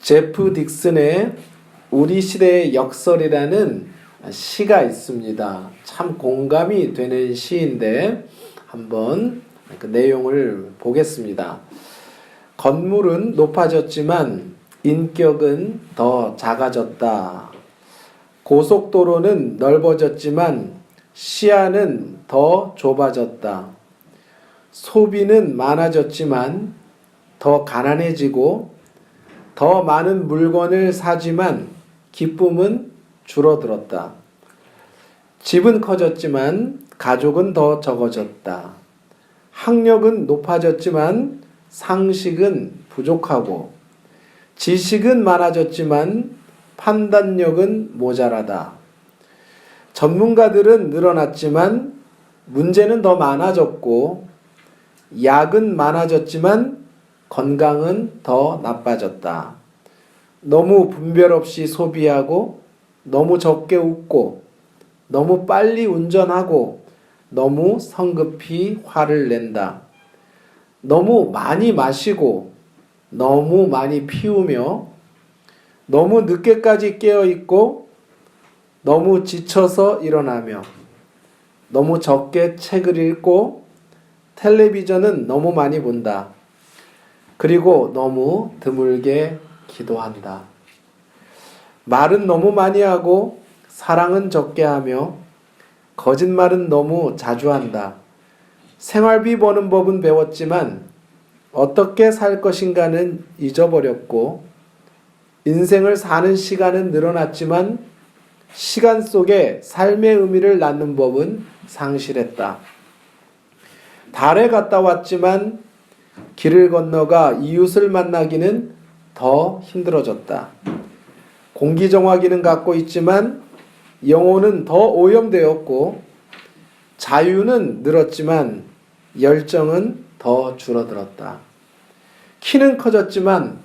제프 딕슨의 우리 시대의 역설이라는 시가 있습니다. 참 공감이 되는 시인데 한번 그 내용을 보겠습니다. 건물은 높아졌지만 인격은 더 작아졌다. 고속도로는 넓어졌지만 시야는 더 좁아졌다. 소비는 많아졌지만 더 가난해지고 더 많은 물건을 사지만 기쁨은 줄어들었다. 집은 커졌지만 가족은 더 적어졌다. 학력은 높아졌지만 상식은 부족하고 지식은 많아졌지만 판단력은 모자라다. 전문가들은 늘어났지만 문제는 더 많아졌고 약은 많아졌지만 건강은 더 나빠졌다. 너무 분별 없이 소비하고 너무 적게 웃고 너무 빨리 운전하고 너무 성급히 화를 낸다. 너무 많이 마시고 너무 많이 피우며 너무 늦게까지 깨어있고 너무 지쳐서 일어나며 너무 적게 책을 읽고 텔레비전은 너무 많이 본다. 그리고 너무 드물게 기도한다. 말은 너무 많이 하고 사랑은 적게 하며 거짓말은 너무 자주 한다. 생활비 버는 법은 배웠지만 어떻게 살 것인가는 잊어버렸고 인생을 사는 시간은 늘어났지만 시간 속에 삶의 의미를 낳는 법은 상실했다. 달에 갔다 왔지만 길을 건너가 이웃을 만나기는 더 힘들어졌다. 공기정화기는 갖고 있지만 영혼은 더 오염되었고 자유는 늘었지만 열정은 더 줄어들었다. 키는 커졌지만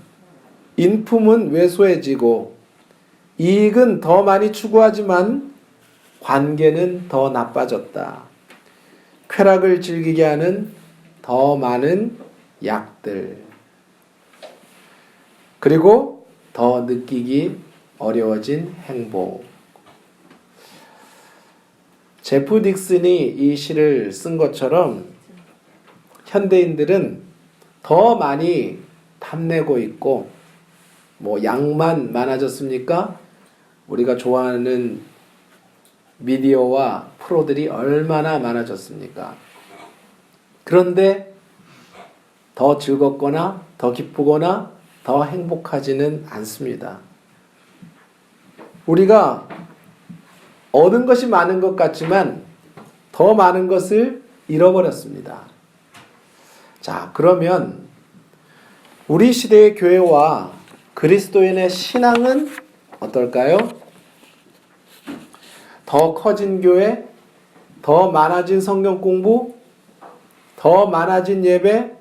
인품은 왜소해지고 이익은 더 많이 추구하지만 관계는 더 나빠졌다. 쾌락을 즐기게 하는 더 많은 약들, 그리고 더 느끼기 어려워진 행복. 제프 딕슨이 이 시를 쓴 것처럼 현대인들은 더 많이 탐내고 있고 양만 많아졌습니까? 우리가 좋아하는 미디어와 프로들이 얼마나 많아졌습니까? 그런데 더 즐겁거나 더 기쁘거나 더 행복하지는 않습니다. 우리가 얻은 것이 많은 것 같지만 더 많은 것을 잃어버렸습니다. 자, 그러면 우리 시대의 교회와 그리스도인의 신앙은 어떨까요? 더 커진 교회, 더 많아진 성경 공부, 더 많아진 예배,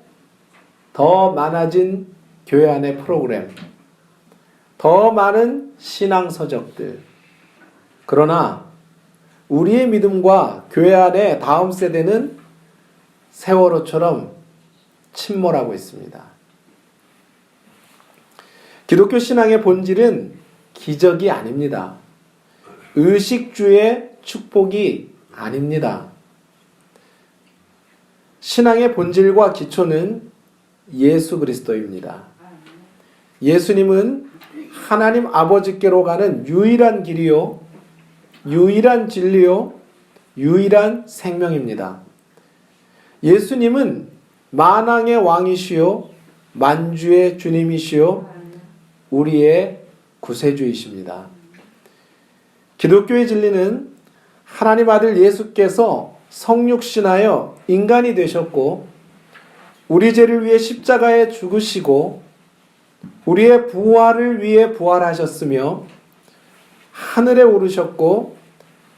더 많아진 교회 안의 프로그램, 더 많은 신앙 서적들. 그러나 우리의 믿음과 교회 안의 다음 세대는 세월호처럼 침몰하고 있습니다. 기독교 신앙의 본질은 기적이 아닙니다. 의식주의 축복이 아닙니다. 신앙의 본질과 기초는 예수 그리스도입니다. 예수님은 하나님 아버지께로 가는 유일한 길이요, 유일한 진리요, 유일한 생명입니다. 예수님은 만왕의 왕이시요, 만주의 주님이시요, 우리의 구세주이십니다. 기독교의 진리는 하나님 아들 예수께서 성육신하여 인간이 되셨고 우리 죄를 위해 십자가에 죽으시고 우리의 부활을 위해 부활하셨으며 하늘에 오르셨고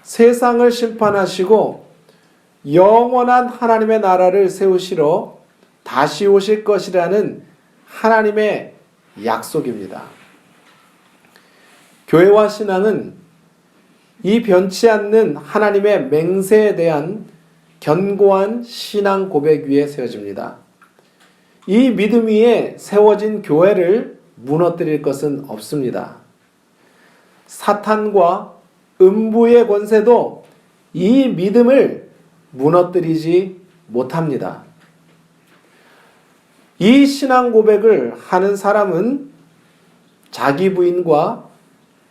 세상을 심판하시고 영원한 하나님의 나라를 세우시러 다시 오실 것이라는 하나님의 약속입니다. 교회와 신앙은 이 변치 않는 하나님의 맹세에 대한 견고한 신앙 고백 위에 세워집니다. 이 믿음 위에 세워진 교회를 무너뜨릴 것은 없습니다. 사탄과 음부의 권세도 이 믿음을 무너뜨리지 못합니다. 이 신앙 고백을 하는 사람은 자기 부인과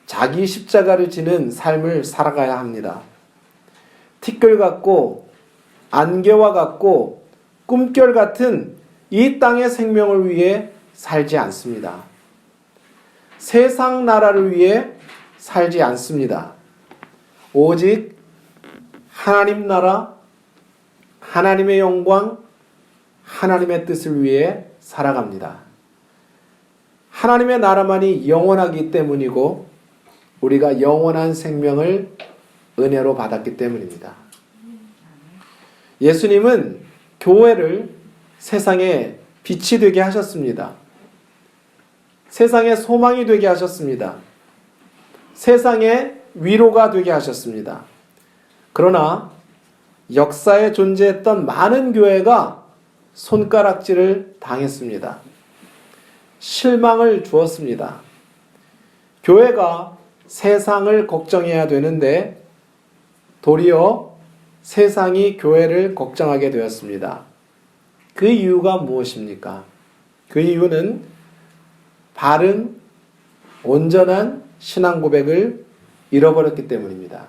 자기 십자가를 지는 삶을 살아가야 합니다. 티끌 같고 안개와 같고 꿈결 같은 이 땅의 생명을 위해 살지 않습니다. 세상 나라를 위해 살지 않습니다. 오직 하나님 나라, 하나님의 영광, 하나님의 뜻을 위해 살아갑니다. 하나님의 나라만이 영원하기 때문이고 우리가 영원한 생명을 은혜로 받았기 때문입니다. 예수님은 교회를 세상에 빛이 되게 하셨습니다. 세상에 소망이 되게 하셨습니다. 세상에 위로가 되게 하셨습니다. 그러나 역사에 존재했던 많은 교회가 손가락질을 당했습니다. 실망을 주었습니다. 교회가 세상을 걱정해야 되는데 도리어 세상이 교회를 걱정하게 되었습니다. 그 이유가 무엇입니까? 그 이유는 바른, 온전한 신앙 고백을 잃어버렸기 때문입니다.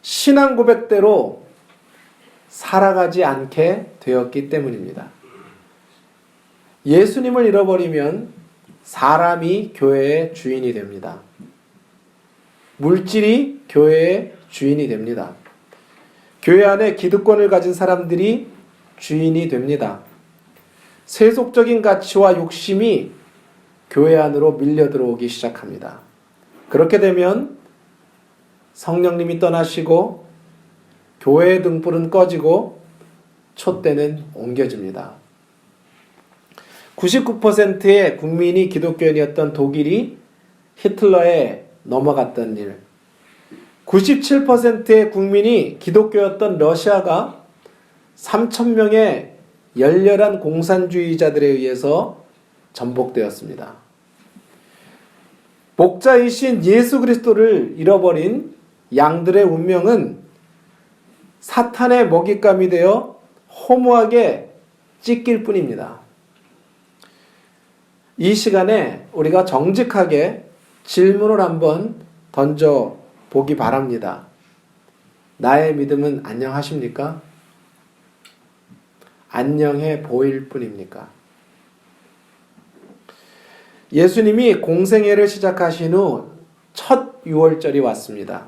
신앙 고백대로 살아가지 않게 되었기 때문입니다. 예수님을 잃어버리면 사람이 교회의 주인이 됩니다. 물질이 교회의 주인이 됩니다. 교회 안에 기득권을 가진 사람들이 주인이 됩니다. 세속적인 가치와 욕심이 교회 안으로 밀려 들어오기 시작합니다. 그렇게 되면 성령님이 떠나시고 교회의 등불은 꺼지고 촛대는 옮겨집니다. 99%의 국민이 기독교인이었던 독일이 히틀러에 넘어갔던 일, 97%의 국민이 기독교였던 러시아가 3,000명의 열렬한 공산주의자들에 의해서 전복되었습니다. 목자이신 예수 그리스도를 잃어버린 양들의 운명은 사탄의 먹잇감이 되어 허무하게 찢길 뿐입니다. 이 시간에 우리가 정직하게 질문을 한번 던져보기 바랍니다. 나의 믿음은 안녕하십니까? 안녕해 보일 뿐입니까? 예수님이 공생애를 시작하신 후 첫 유월절이 왔습니다.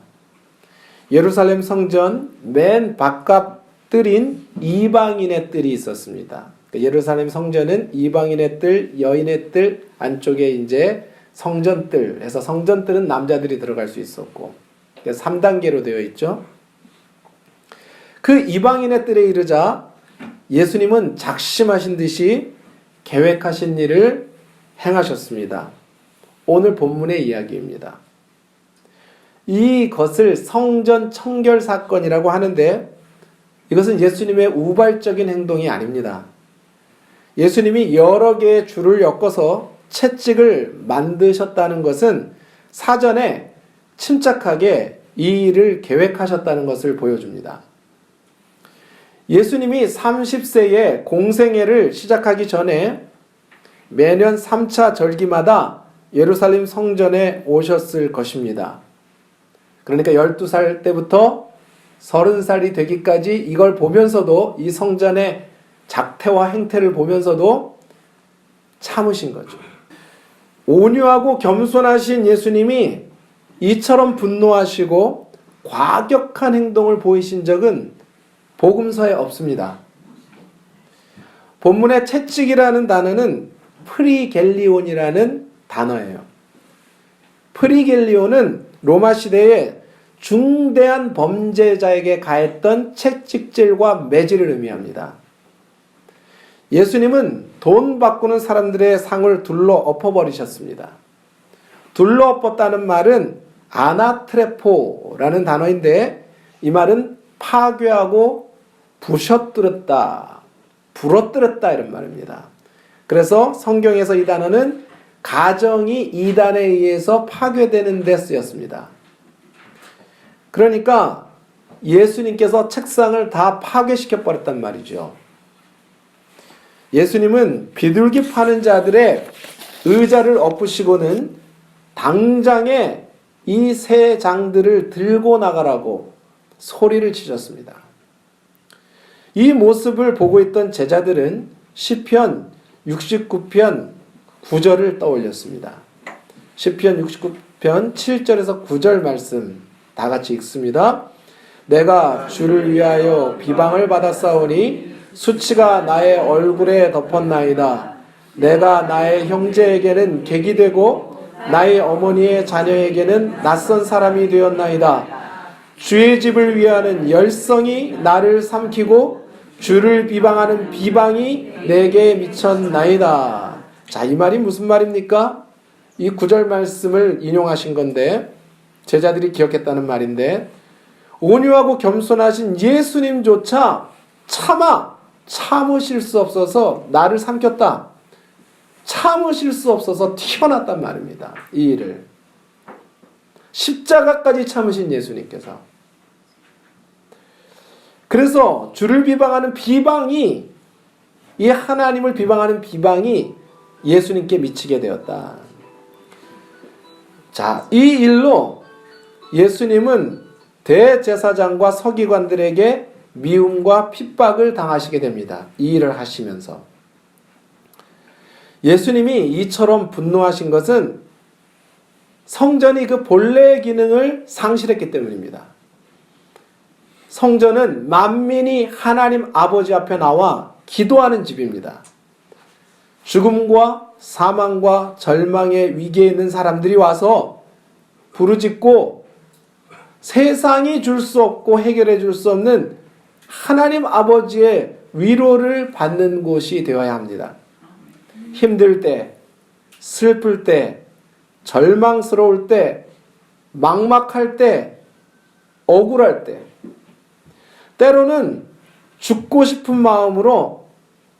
예루살렘 성전 맨 바깥 뜰인 이방인의 뜰이 있었습니다. 예루살렘 성전은 이방인의 뜰, 여인의 뜰, 안쪽에 이제 성전뜰 해서 성전뜰은 남자들이 들어갈 수 있었고 3단계로 되어 있죠. 그 이방인의 뜰에 이르자 예수님은 작심하신 듯이 계획하신 일을 행하셨습니다. 오늘 본문의 이야기입니다. 이것을 성전 청결 사건이라고 하는데 이것은 예수님의 우발적인 행동이 아닙니다. 예수님이 여러 개의 줄을 엮어서 채찍을 만드셨다는 것은 사전에 침착하게 이 일을 계획하셨다는 것을 보여줍니다. 예수님이 30세에 공생애를 시작하기 전에 매년 3차 절기마다 예루살렘 성전에 오셨을 것입니다. 그러니까 12살 때부터 30살이 되기까지 이걸 보면서도 이 성전의 작태와 행태를 보면서도 참으신 거죠. 온유하고 겸손하신 예수님이 이처럼 분노하시고 과격한 행동을 보이신 적은 복음서에 없습니다. 본문의 채찍이라는 단어는 프리겔리온이라는 단어예요. 프리겔리온은 로마 시대에 중대한 범죄자에게 가했던 채찍질과 매질을 의미합니다. 예수님은 돈 바꾸는 사람들의 상을 둘러 엎어버리셨습니다. 둘러 엎었다는 말은 아나트레포라는 단어인데 이 말은 파괴하고 부셔뜨렸다, 부러뜨렸다 이런 말입니다. 그래서 성경에서 이 단어는 가정이 이단에 의해서 파괴되는 데 쓰였습니다. 그러니까 예수님께서 책상을 다 파괴시켜 버렸단 말이죠. 예수님은 비둘기 파는 자들의 의자를 엎으시고는 당장에 이 새 장들을 들고 나가라고 소리를 치셨습니다. 이 모습을 보고 있던 제자들은 시편 69편 9절을 떠올렸습니다. 시편 69편 7절에서 9절 말씀 다 같이 읽습니다. 내가 주를 위하여 비방을 받았사오니 수치가 나의 얼굴에 덮었나이다. 내가 나의 형제에게는 객이 되고 나의 어머니의 자녀에게는 낯선 사람이 되었나이다. 주의 집을 위하는 열성이 나를 삼키고 주를 비방하는 비방이 내게 미쳤나이다. 자, 이 말이 무슨 말입니까? 이 9절 말씀을 인용하신 건데 제자들이 기억했다는 말인데 온유하고 겸손하신 예수님조차 참으실 수 없어서 나를 삼켰다. 참으실 수 없어서 튀어났단 말입니다. 이 일을. 십자가까지 참으신 예수님께서. 그래서 주를 비방하는 비방이, 이 하나님을 비방하는 비방이 예수님께 미치게 되었다. 자, 이 일로 예수님은 대제사장과 서기관들에게 미움과 핍박을 당하시게 됩니다. 이 일을 하시면서. 예수님이 이처럼 분노하신 것은 성전이 그 본래의 기능을 상실했기 때문입니다. 성전은 만민이 하나님 아버지 앞에 나와 기도하는 집입니다. 죽음과 사망과 절망의 위기에 있는 사람들이 와서 부르짖고 세상이 줄 수 없고 해결해 줄 수 없는 하나님 아버지의 위로를 받는 곳이 되어야 합니다. 힘들 때, 슬플 때, 절망스러울 때, 막막할 때, 억울할 때, 때로는 죽고 싶은 마음으로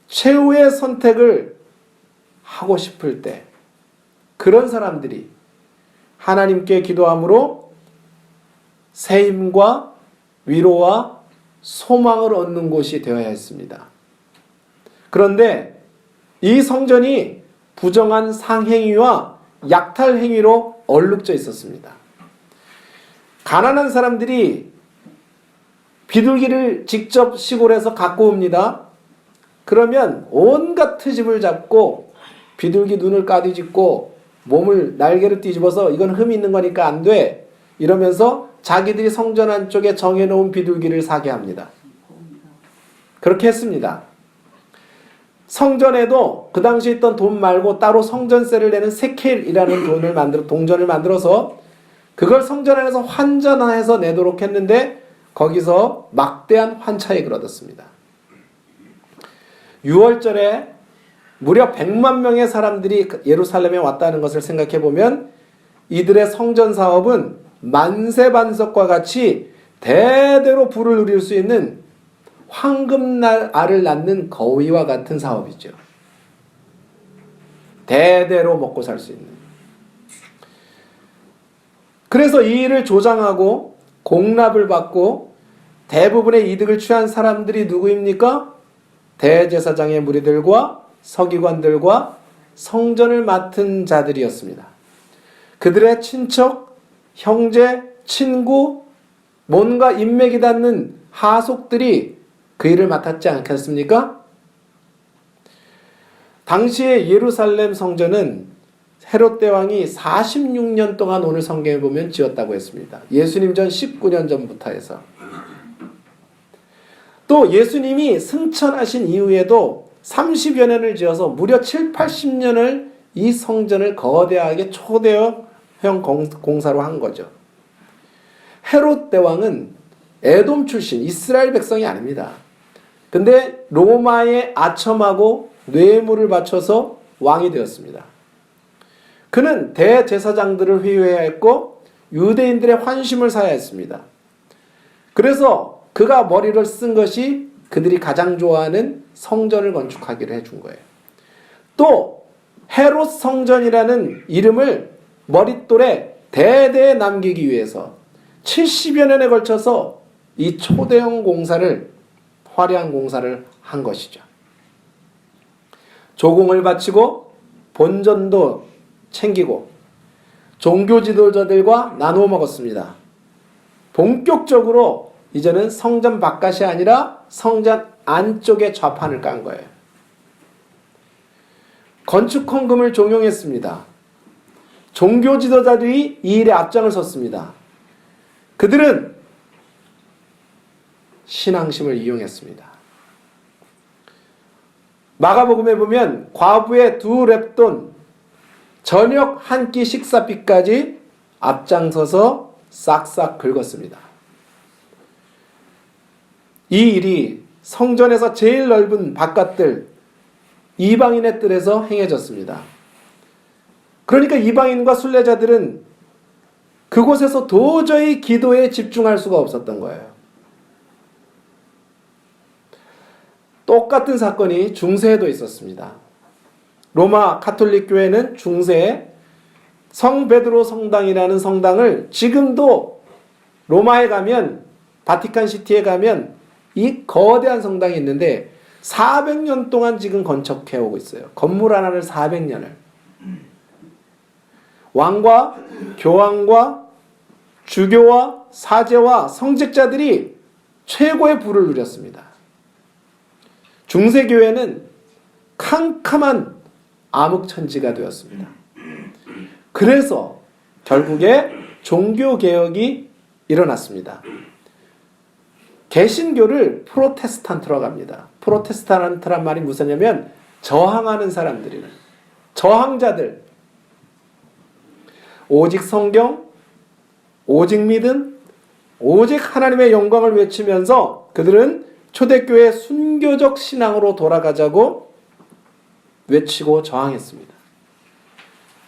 최후의 선택을 하고 싶을 때, 그런 사람들이 하나님께 기도함으로 새 힘과 위로와 소망을 얻는 곳이 되어야 했습니다. 그런데 이 성전이 부정한 상행위와 약탈행위로 얼룩져 있었습니다. 가난한 사람들이 비둘기를 직접 시골에서 갖고 옵니다. 그러면 온갖 트집을 잡고 비둘기 눈을 까뒤집고 몸을 날개를 뒤집어서 이건 흠이 있는 거니까 안 돼. 이러면서 자기들이 성전 안쪽에 정해놓은 비둘기를 사게 합니다. 그렇게 했습니다. 성전에도 그 당시 있던 돈 말고 따로 성전세를 내는 세켈이라는 동전을 만들어서 그걸 성전 안에서 환전해서 내도록 했는데 거기서 막대한 환차익을 얻었습니다. 6월절에 무려 100만 명의 사람들이 예루살렘에 왔다는 것을 생각해 보면 이들의 성전 사업은 만세반석과 같이 대대로 부를 누릴 수 있는 황금날 알을 낳는 거위와 같은 사업이죠. 대대로 먹고 살 수 있는. 그래서 이 일을 조장하고 공납을 받고 대부분의 이득을 취한 사람들이 누구입니까? 대제사장의 무리들과 서기관들과 성전을 맡은 자들이었습니다. 그들의 친척, 형제, 친구, 뭔가 인맥이 닿는 하속들이 그 일을 맡았지 않겠습니까? 당시의 예루살렘 성전은 헤롯 대왕이 46년 동안 오늘 성경에 보면 지었다고 했습니다. 예수님 전 19년 전부터 해서. 또 예수님이 승천하신 이후에도 30여 년을 지어서 무려 7, 80년을 이 성전을 거대하게 초대형 공사로 한 거죠. 헤롯 대왕은 에돔 출신 이스라엘 백성이 아닙니다. 근데 로마에 아첨하고 뇌물을 바쳐서 왕이 되었습니다. 그는 대제사장들을 회유해야 했고 유대인들의 환심을 사야 했습니다. 그래서 그가 머리를 쓴 것이 그들이 가장 좋아하는 성전을 건축하기로 해준 거예요. 또 헤롯 성전이라는 이름을 머릿돌에 대대에 남기기 위해서 70여 년에 걸쳐서 이 초대형 공사를, 화려한 공사를 한 것이죠. 조공을 바치고 본전도 챙기고 종교 지도자들과 나누어 먹었습니다. 본격적으로 이제는 성전 바깥이 아니라 성전 안쪽에 좌판을 깐 거예요. 건축 헌금을 종용했습니다. 종교 지도자들이 이 일에 앞장을 섰습니다. 그들은 신앙심을 이용했습니다. 마가복음에 보면 과부의 2렙돈, 저녁 한 끼 식사비까지 앞장서서 싹싹 긁었습니다. 이 일이 성전에서 제일 넓은 바깥들, 이방인의 뜰에서 행해졌습니다. 그러니까 이방인과 순례자들은 그곳에서 도저히 기도에 집중할 수가 없었던 거예요. 똑같은 사건이 중세에도 있었습니다. 로마 가톨릭 교회는 중세에 성 베드로 성당이라는 성당을 지금도 로마에 가면, 바티칸 시티에 가면 이 거대한 성당이 있는데 400년 동안 지금 건축해 오고 있어요. 건물 하나를 400년을. 왕과 교황과 주교와 사제와 성직자들이 최고의 부를 누렸습니다. 중세교회는 캄캄한 암흑천지가 되었습니다. 그래서 결국에 종교개혁이 일어났습니다. 개신교를 프로테스탄트라고 합니다. 프로테스탄트란 말이 무엇이냐면 저항하는 사람들이에요. 저항자들. 오직 성경, 오직 믿음, 오직 하나님의 영광을 외치면서 그들은 초대교회의 순교적 신앙으로 돌아가자고 외치고 저항했습니다.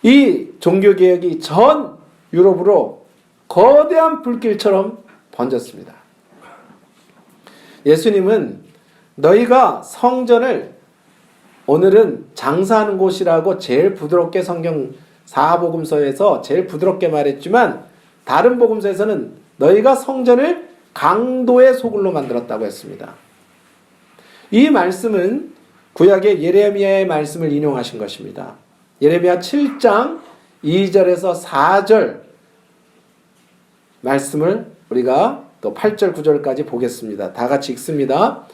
이 종교개혁이 전 유럽으로 거대한 불길처럼 번졌습니다. 예수님은 너희가 성전을, 오늘은 장사하는 곳이라고 제일 부드럽게 성경 사복음서에서 제일 부드럽게 말했지만 다른 복음서에서는 너희가 성전을 강도의 소굴로 만들었다고 했습니다. 이 말씀은 구약의 예레미야의 말씀을 인용하신 것입니다. 예레미야 7장 2절에서 4절 말씀을 우리가 또 8절 9절까지 보겠습니다. 다 같이 읽습니다.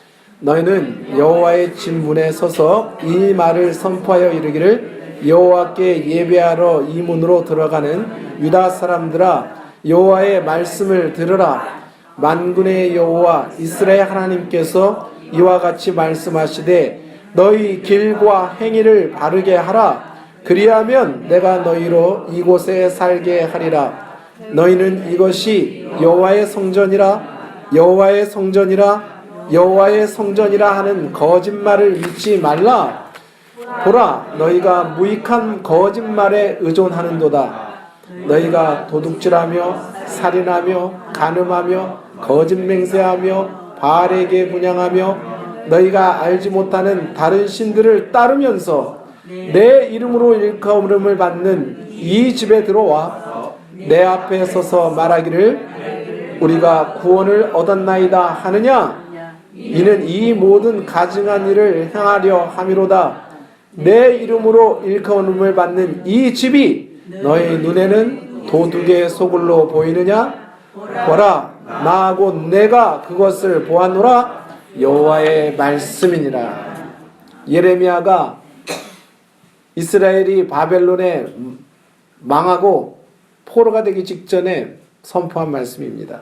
너희는 여호와의 집 문에 서서 이 말을 선포하여 이르기를 여호와께 예배하러 이 문으로 들어가는 유다 사람들아, 여호와의 말씀을 들으라. 만군의 여호와 이스라엘 하나님께서 이와 같이 말씀하시되 너희 길과 행위를 바르게 하라. 그리하면 내가 너희로 이곳에 살게 하리라. 너희는 이것이 여호와의 성전이라, 여호와의 성전이라, 여호와의 성전이라 하는 거짓말을 믿지 말라. 보라, 너희가 무익한 거짓말에 의존하는도다. 너희가 도둑질하며 살인하며 간음하며 거짓맹세하며 바알에게 분향하며 너희가 알지 못하는 다른 신들을 따르면서 내 이름으로 일컬음을 받는 이 집에 들어와 내 앞에 서서 말하기를 우리가 구원을 얻었나이다 하느냐? 이는 이 모든 가증한 일을 행하려 함이로다. 내 이름으로 일컬음을 받는 이 집이 너희 눈에는 도둑의 소굴로 보이느냐? 보라, 나하고 내가 그것을 보았노라. 여호와의 말씀이니라. 예레미야가 이스라엘이 바벨론에 망하고 포로가 되기 직전에 선포한 말씀입니다.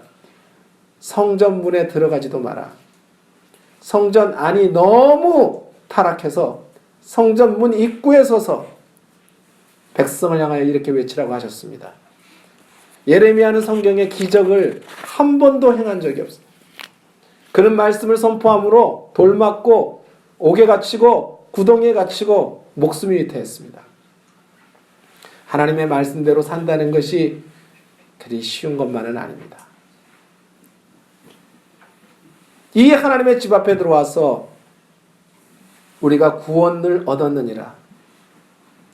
성전 문에 들어가지도 마라. 성전 안이 너무 타락해서 성전 문 입구에 서서 백성을 향하여 이렇게 외치라고 하셨습니다. 예레미야는 성경의 기적을 한 번도 행한 적이 없습니다. 그는 말씀을 선포함으로 돌 맞고 옥에 갇히고 구덩이에 갇히고 목숨이 위태했습니다. 하나님의 말씀대로 산다는 것이 그리 쉬운 것만은 아닙니다. 이 하나님의 집 앞에 들어와서 우리가 구원을 얻었느니라,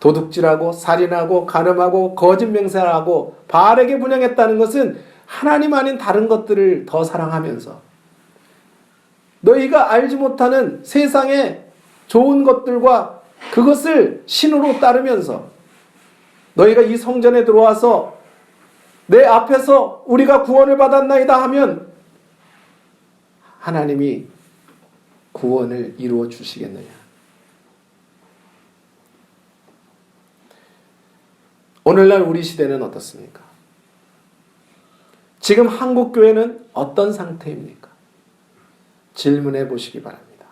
도둑질하고 살인하고 간음하고 거짓 맹세하고 바알에게 분향했다는 것은 하나님 아닌 다른 것들을 더 사랑하면서 너희가 알지 못하는 세상의 좋은 것들과 그것을 신으로 따르면서 너희가 이 성전에 들어와서 내 앞에서 우리가 구원을 받았나이다 하면 하나님이 구원을 이루어 주시겠느냐. 오늘날 우리 시대는 어떻습니까? 지금 한국 교회는 어떤 상태입니까? 질문해 보시기 바랍니다.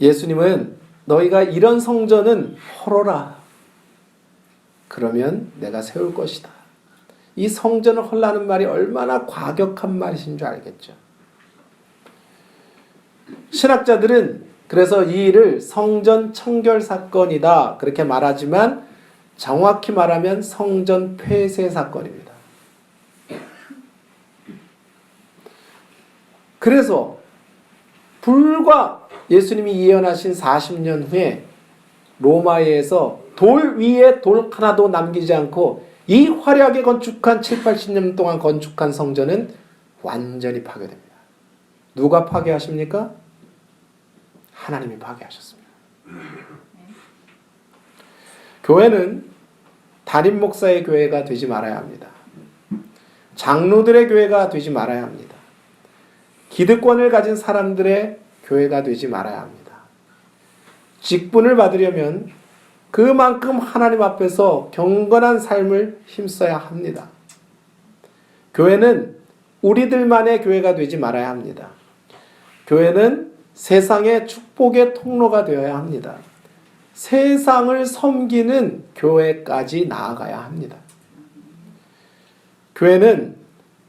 예수님은 너희가 이런 성전은 헐어라. 그러면 내가 세울 것이다. 이 성전을 헐라는 말이 얼마나 과격한 말이신 줄 알겠죠. 신학자들은 그래서 이 일을 성전 청결 사건이다 그렇게 말하지만 정확히 말하면 성전 폐쇄 사건입니다. 그래서 불과 예수님이 예언하신 40년 후에 로마에서 돌 위에 돌 하나도 남기지 않고 이 화려하게 건축한 70-80년 동안 건축한 성전은 완전히 파괴됩니다. 누가 파괴하십니까? 하나님이 파괴하셨습니다. 교회는 담임 목사의 교회가 되지 말아야 합니다. 장로들의 교회가 되지 말아야 합니다. 기득권을 가진 사람들의 교회가 되지 말아야 합니다. 직분을 받으려면 그만큼 하나님 앞에서 경건한 삶을 힘써야 합니다. 교회는 우리들만의 교회가 되지 말아야 합니다. 교회는 세상의 축복의 통로가 되어야 합니다. 세상을 섬기는 교회까지 나아가야 합니다. 교회는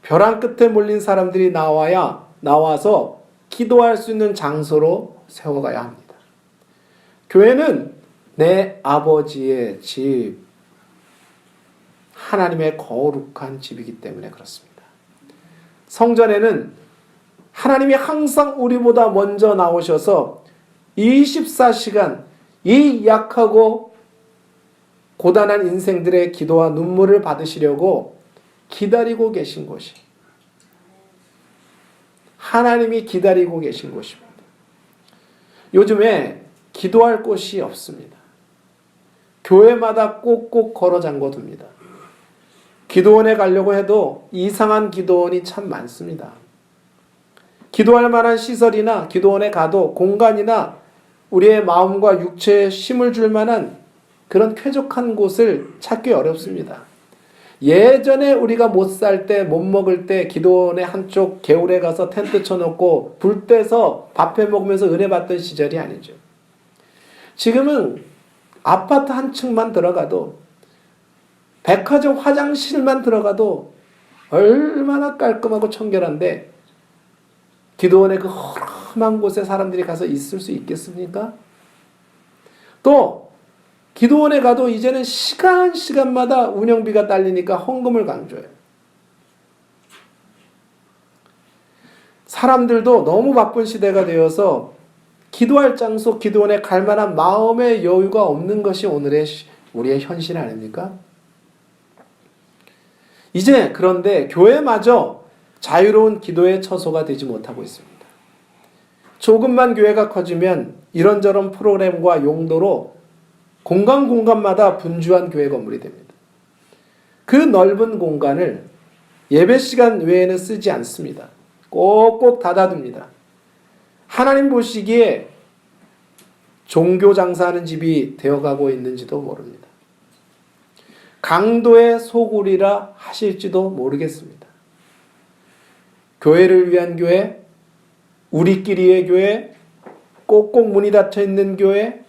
벼랑 끝에 몰린 사람들이 나와서 기도할 수 있는 장소로 세워가야 합니다. 교회는 내 아버지의 집, 하나님의 거룩한 집이기 때문에 그렇습니다. 성전에는 하나님이 항상 우리보다 먼저 나오셔서 24시간 이 약하고 고단한 인생들의 기도와 눈물을 받으시려고 기다리고 계신 곳이 하나님이 기다리고 계신 곳입니다. 요즘에 기도할 곳이 없습니다. 교회마다 꼭꼭 걸어 잠궈둡니다. 기도원에 가려고 해도 이상한 기도원이 참 많습니다. 기도할 만한 시설이나 기도원에 가도 공간이나 우리의 마음과 육체에 힘을 줄 만한 그런 쾌적한 곳을 찾기 어렵습니다. 예전에 우리가 못 살 때, 못 먹을 때 기도원의 한쪽 개울에 가서 텐트 쳐놓고 불 떼서 밥해 먹으면서 은혜 받던 시절이 아니죠. 지금은 아파트 한 층만 들어가도 백화점 화장실만 들어가도 얼마나 깔끔하고 청결한데 기도원의 그 험한 곳에 사람들이 가서 있을 수 있겠습니까? 또 기도원에 가도 이제는 시간마다 운영비가 딸리니까 헌금을 강조해요. 사람들도 너무 바쁜 시대가 되어서 기도할 장소, 기도원에 갈 만한 마음의 여유가 없는 것이 오늘의 우리의 현실 아닙니까? 이제 그런데 교회마저 자유로운 기도의 처소가 되지 못하고 있습니다. 조금만 교회가 커지면 이런저런 프로그램과 용도로 공간마다 분주한 교회 건물이 됩니다. 그 넓은 공간을 예배 시간 외에는 쓰지 않습니다. 꼭꼭 닫아둡니다. 하나님 보시기에 종교 장사하는 집이 되어가고 있는지도 모릅니다. 강도의 소굴이라 하실지도 모르겠습니다. 교회를 위한 교회, 우리끼리의 교회, 꼭꼭 문이 닫혀 있는 교회,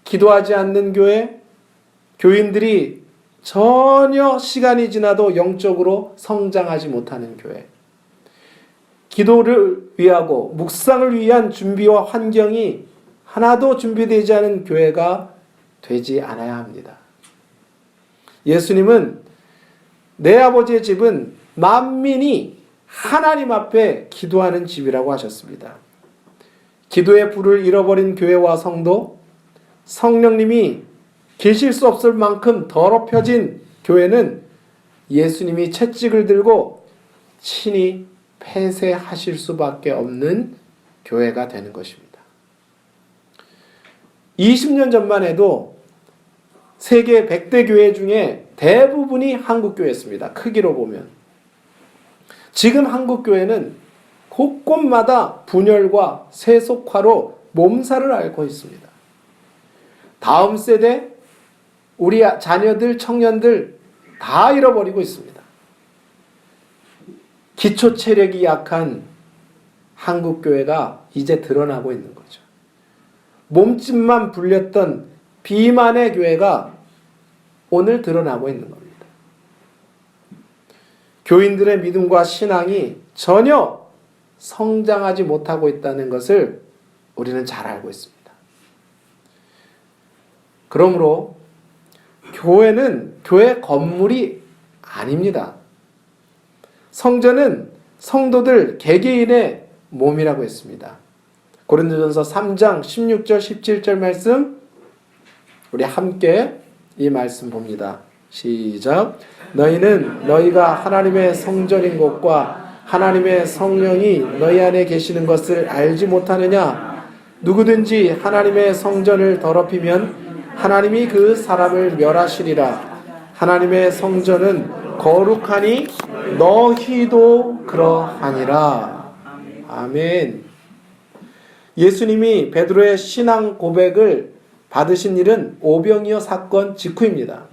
기도하지 않는 교회, 교인들이 전혀 시간이 지나도 영적으로 성장하지 못하는 교회, 기도를 위하고 묵상을 위한 준비와 환경이 하나도 준비되지 않은 교회가 되지 않아야 합니다. 예수님은 내 아버지의 집은 만민이 하나님 앞에 기도하는 집이라고 하셨습니다. 기도의 불을 잃어버린 교회와 성도, 성령님이 계실 수 없을 만큼 더럽혀진 교회는 예수님이 채찍을 들고 친히 폐쇄하실 수밖에 없는 교회가 되는 것입니다. 20년 전만 해도 세계 100대 교회 중에 대부분이 한국교회였습니다. 크기로 보면. 지금 한국교회는 곳곳마다 분열과 세속화로 몸살을 앓고 있습니다. 다음 세대, 우리 자녀들, 청년들 다 잃어버리고 있습니다. 기초 체력이 약한 한국교회가 이제 드러나고 있는 거죠. 몸집만 불렸던 비만의 교회가 오늘 드러나고 있는 겁니다. 교인들의 믿음과 신앙이 전혀 성장하지 못하고 있다는 것을 우리는 잘 알고 있습니다. 그러므로 교회는 교회 건물이 아닙니다. 성전은 성도들 개개인의 몸이라고 했습니다. 고린도전서 3장 16절 17절 말씀 우리 함께 이 말씀 봅니다. 시작. 너희는 너희가 하나님의 성전인 것과 하나님의 성령이 너희 안에 계시는 것을 알지 못하느냐? 누구든지 하나님의 성전을 더럽히면 하나님이 그 사람을 멸하시리라. 하나님의 성전은 거룩하니 너희도 그러하니라. 아멘. 예수님이 베드로의 신앙 고백을 받으신 일은 오병이어 사건 직후입니다.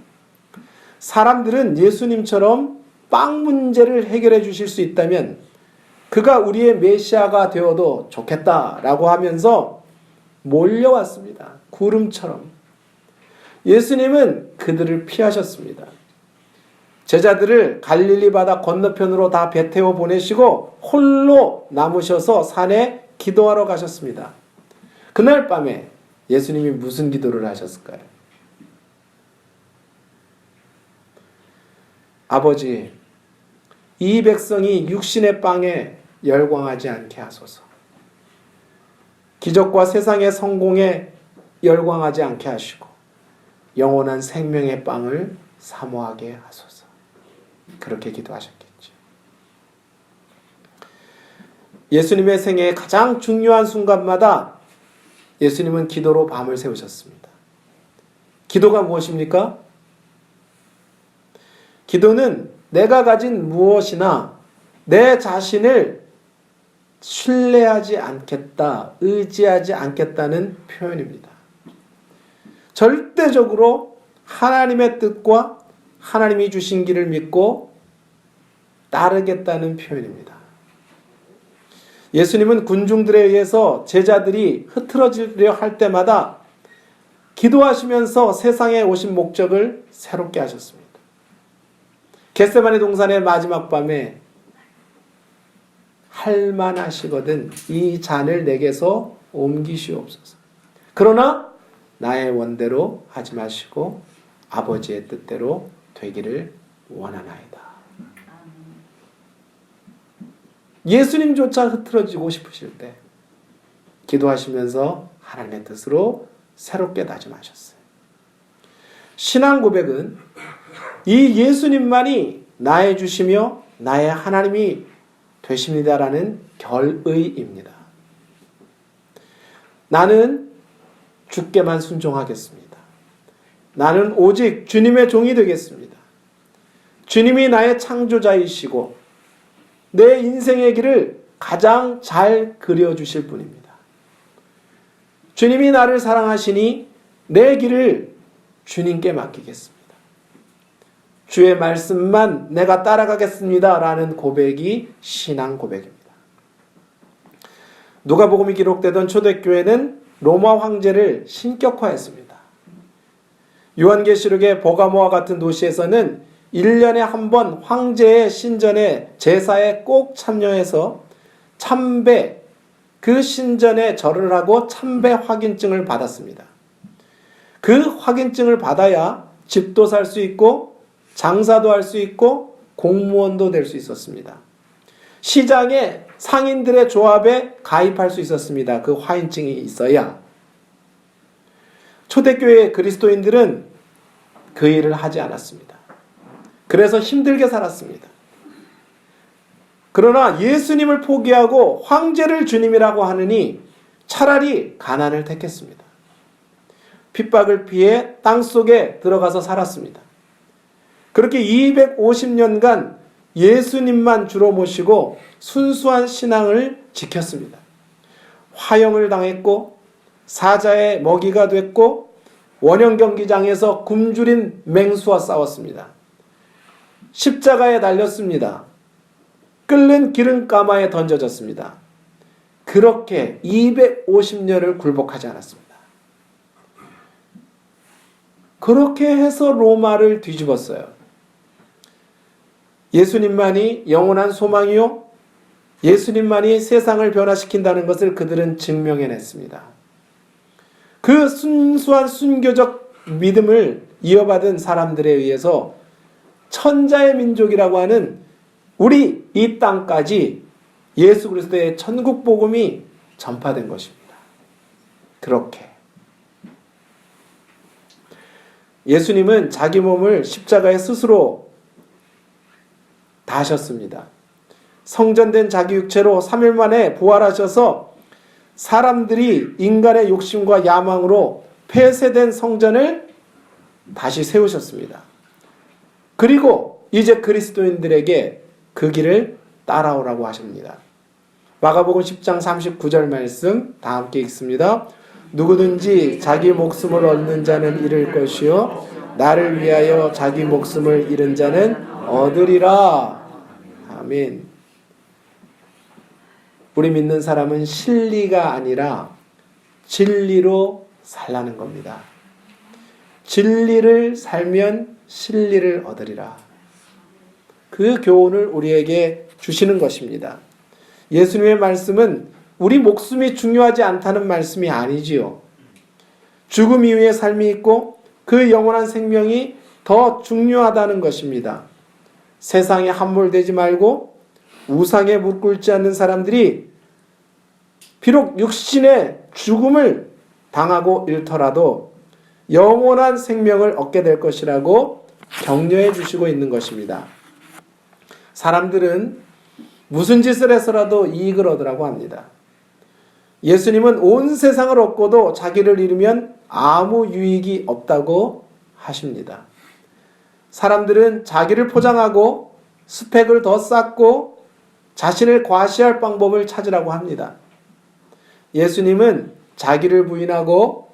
사람들은 예수님처럼 빵 문제를 해결해 주실 수 있다면 그가 우리의 메시아가 되어도 좋겠다라고 하면서 몰려왔습니다. 구름처럼. 예수님은 그들을 피하셨습니다. 제자들을 갈릴리 바다 건너편으로 다 배 태워 보내시고 홀로 남으셔서 산에 기도하러 가셨습니다. 그날 밤에 예수님이 무슨 기도를 하셨을까요? 아버지, 이 백성이 육신의 빵에 열광하지 않게 하소서. 기적과 세상의 성공에 열광하지 않게 하시고 영원한 생명의 빵을 사모하게 하소서. 그렇게 기도하셨겠죠. 예수님의 생애의 가장 중요한 순간마다 예수님은 기도로 밤을 새우셨습니다. 기도가 무엇입니까? 기도는 내가 가진 무엇이나 내 자신을 신뢰하지 않겠다, 의지하지 않겠다는 표현입니다. 절대적으로 하나님의 뜻과 하나님이 주신 길을 믿고 따르겠다는 표현입니다. 예수님은 군중들에 의해서 제자들이 흐트러지려 할 때마다 기도하시면서 세상에 오신 목적을 새롭게 하셨습니다. 겟세마네 동산의 마지막 밤에 할만하시거든 이 잔을 내게서 옮기시옵소서. 그러나 나의 원대로 하지 마시고 아버지의 뜻대로 되기를 원하나이다. 예수님조차 흐트러지고 싶으실 때 기도하시면서 하나님의 뜻으로 새롭게 다짐하셨어요. 신앙 고백은 이 예수님만이 나의 주시며 나의 하나님이 되십니다라는 결의입니다. 나는 주께만 순종하겠습니다. 나는 오직 주님의 종이 되겠습니다. 주님이 나의 창조자이시고 내 인생의 길을 가장 잘 그려주실 분입니다. 주님이 나를 사랑하시니 내 길을 주님께 맡기겠습니다. 주의 말씀만 내가 따라가겠습니다. 라는 고백이 신앙 고백입니다. 누가복음이 기록되던 초대교회는 로마 황제를 신격화했습니다. 요한계시록의 버가모와 같은 도시에서는 1년에 한 번 황제의 신전에 제사에 꼭 참여해서 참배, 그 신전에 절을 하고 참배 확인증을 받았습니다. 그 확인증을 받아야 집도 살 수 있고 장사도 할 수 있고 공무원도 될 수 있었습니다. 시장에 상인들의 조합에 가입할 수 있었습니다. 그 확인증이 있어야. 초대교회 그리스도인들은 그 일을 하지 않았습니다. 그래서 힘들게 살았습니다. 그러나 예수님을 포기하고 황제를 주님이라고 하느니 차라리 가난을 택했습니다. 핍박을 피해 땅속에 들어가서 살았습니다. 그렇게 250년간 예수님만 주로 모시고 순수한 신앙을 지켰습니다. 화형을 당했고 사자의 먹이가 됐고 원형 경기장에서 굶주린 맹수와 싸웠습니다. 십자가에 달렸습니다. 끓는 기름가마에 던져졌습니다. 그렇게 250년을 굴복하지 않았습니다. 그렇게 해서 로마를 뒤집었어요. 예수님만이 영원한 소망이요, 예수님만이 세상을 변화시킨다는 것을 그들은 증명해냈습니다. 그 순수한 순교적 믿음을 이어받은 사람들에 의해서 천자의 민족이라고 하는 우리 이 땅까지 예수 그리스도의 천국 복음이 전파된 것입니다. 그렇게 예수님은 자기 몸을 십자가에 스스로 다하셨습니다. 성전된 자기 육체로 3일 만에 부활하셔서 사람들이 인간의 욕심과 야망으로 폐쇄된 성전을 다시 세우셨습니다. 그리고 이제 그리스도인들에게 그 길을 따라오라고 하십니다. 마가복음 10장 39절 말씀 다 함께 읽습니다. 누구든지 자기 목숨을 얻는 자는 잃을 것이요 나를 위하여 자기 목숨을 잃은 자는 얻으리라. 아멘. 우리 믿는 사람은 실리가 아니라 진리로 살라는 겁니다. 진리를 살면 실리를 얻으리라. 그 교훈을 우리에게 주시는 것입니다. 예수님의 말씀은 우리 목숨이 중요하지 않다는 말씀이 아니지요. 죽음 이후의 삶이 있고 그 영원한 생명이 더 중요하다는 것입니다. 세상에 함몰되지 말고 우상에 무릎 꿇지 않는 사람들이 비록 육신의 죽음을 당하고 잃더라도 영원한 생명을 얻게 될 것이라고 격려해 주시고 있는 것입니다. 사람들은 무슨 짓을 해서라도 이익을 얻으라고 합니다. 예수님은 온 세상을 얻고도 자기를 잃으면 아무 유익이 없다고 하십니다. 사람들은 자기를 포장하고 스펙을 더 쌓고 자신을 과시할 방법을 찾으라고 합니다. 예수님은 자기를 부인하고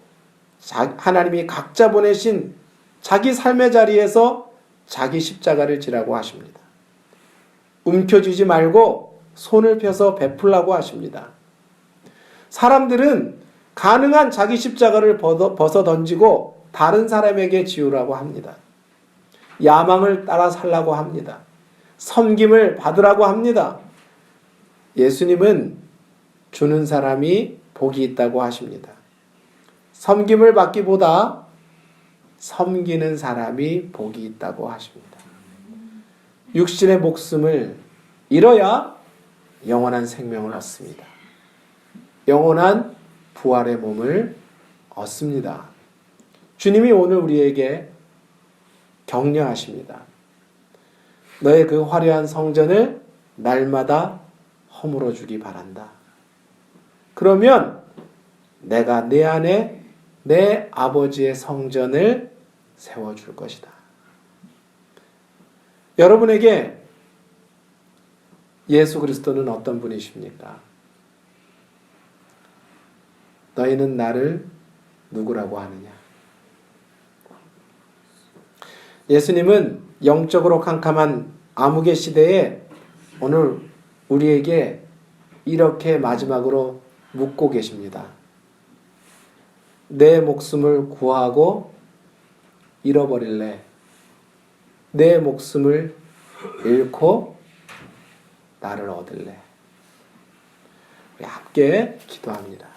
하나님이 각자 보내신 자기 삶의 자리에서 자기 십자가를 지라고 하십니다. 움켜쥐지 말고 손을 펴서 베풀라고 하십니다. 사람들은 가능한 자기 십자가를 벗어 던지고 다른 사람에게 지우라고 합니다. 야망을 따라 살라고 합니다. 섬김을 받으라고 합니다. 예수님은 주는 사람이 복이 있다고 하십니다. 섬김을 받기보다 섬기는 사람이 복이 있다고 하십니다. 육신의 목숨을 잃어야 영원한 생명을 얻습니다. 영원한 부활의 몸을 얻습니다. 주님이 오늘 우리에게 격려하십니다. 너의 그 화려한 성전을 날마다 허물어 주기 바란다. 그러면 내가 내 안에 내 아버지의 성전을 세워줄 것이다. 여러분에게 예수 그리스도는 어떤 분이십니까? 너희는 나를 누구라고 하느냐? 예수님은 영적으로 캄캄한 암흑의 시대에 오늘 우리에게 이렇게 마지막으로 묻고 계십니다. 내 목숨을 구하고 잃어버릴래? 내 목숨을 잃고 나를 얻을래? 우리 함께 기도합니다.